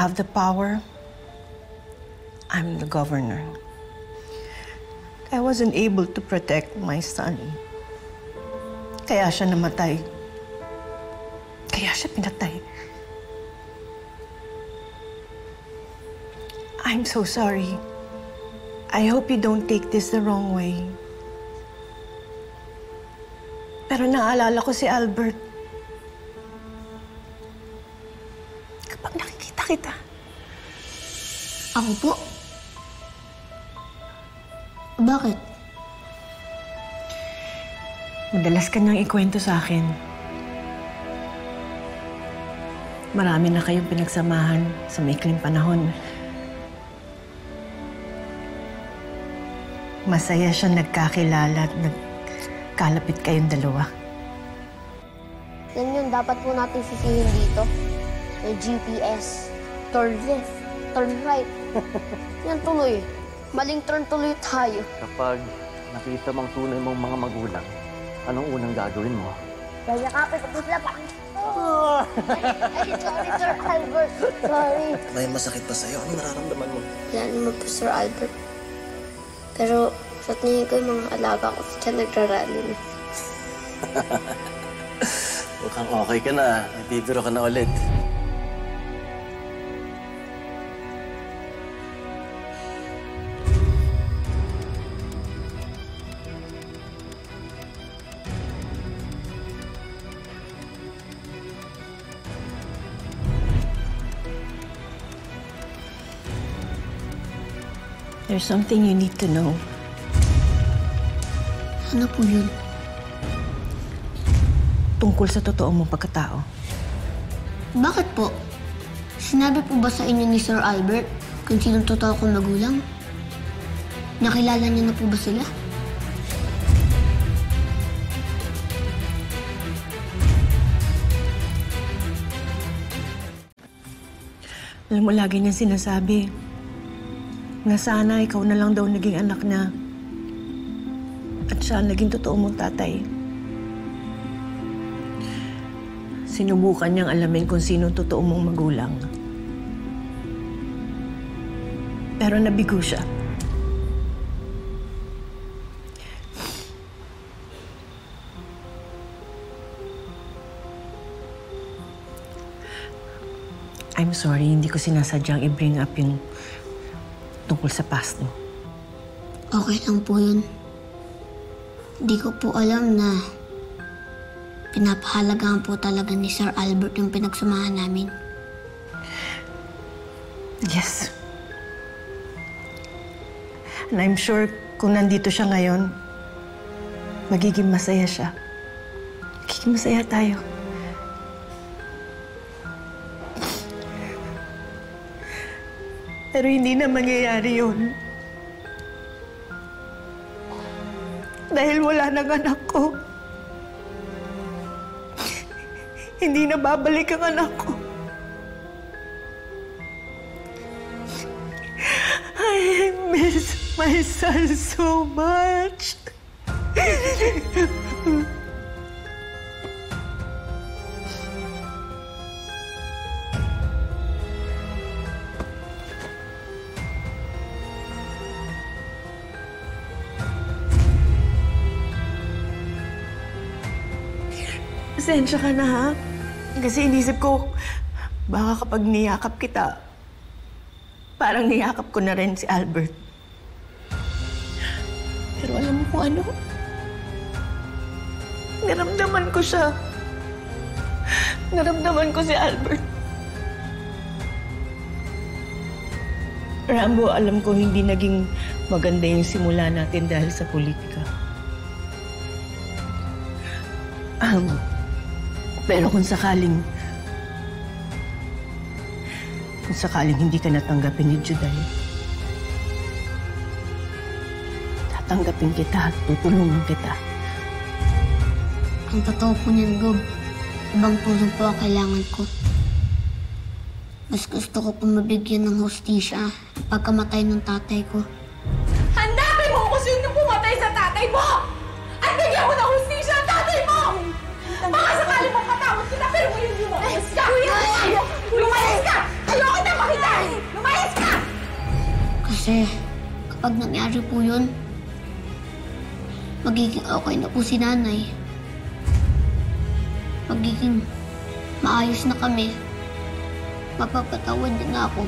have the power. I'm the governor. I wasn't able to protect my son. Kaya siya namatay. Kaya siya pinatay. I'm so sorry. I hope you don't take this the wrong way. Pero naalala ko si Albert. Kapag nakikita kita. Ako po? Bakit? Madalas ka niyang ikwento sa akin. Marami na kayong pinagsamahan sa maikling panahon. Masaya siya nagkakilala at nagkalapit kayong dalawa. Yan yun, dapat po natin sisihin dito. May GPS. Turn left, turn right. Yan tuloy. Maling turn tuloy tayo. Kapag nakita mong tunay mong mga magulang, anong unang gagawin mo? Kaya kapit ko sila pa. Ay, sorry, Sir Albert. Sorry. May masakit pa sa'yo. Ano nararamdaman mo? Wala naman po, Sir Albert. Pero sa tingin ko yung mga alaga ko siya nagrarally na. Mukhang okay ka na. Nagbibiro ka na ulit. There's something you need to know. Ano po yun? Tungkol sa totoo mong pagkatao. Bakit po? Sinabi po ba sa inyo ni Sir Albert kung sinong totoo kong magulang? Nakilala niyo na po ba sila? Alam mo, lagi niyang sinasabi na sana ikaw na lang daw naging anak niya at siya naging totoo mong tatay. Sinubukan niyang alamin kung sino totoo mong magulang. Pero nabigo siya. I'm sorry, hindi ko sinasadyang i-bring up yung tungkol sa past mo. Okay lang po yun. Di ko po alam na pinapahalagahan po talaga ni Sir Albert yung pinagsamahan namin. Yes. And I'm sure kung nandito siya ngayon, magiging masaya siya. Magiging masaya tayo. Pero hindi na mangyayari yun. Dahil wala nang anak ko. Hindi na babalik ang anak ko. I miss my son so much. Pasensya ka na, ha? Kasi inisip ko, baka kapag niyakap kita, parang niyakap ko na rin si Albert. Pero alam mo kung ano? Naramdaman ko siya. Naramdaman ko si Albert. Rambo, alam ko hindi naging maganda yung simula natin dahil sa politika. Pero kung sakaling hindi ka natanggapin ni Juday, tatanggapin kita at tutulungan kita. Ang totoo po niyan, Gob, ibang tulong po ang kailangan ko. Mas gusto ko po mabigyan ng hustisya ang pagkamatay ng tatay ko. Hanapin mo kung sino pumatay sa tatay mo! At bigyan mo ng hustisya ang tatay mo! Baka sakali mong patawad kita, pero ngayon lumayas ka! Kuya! Lumayas ka! Ayoko na makita Kasi kapag nangyari po yun, magiging okay na po si nanay. Magiging maayos na kami. Magpapatawad din ako.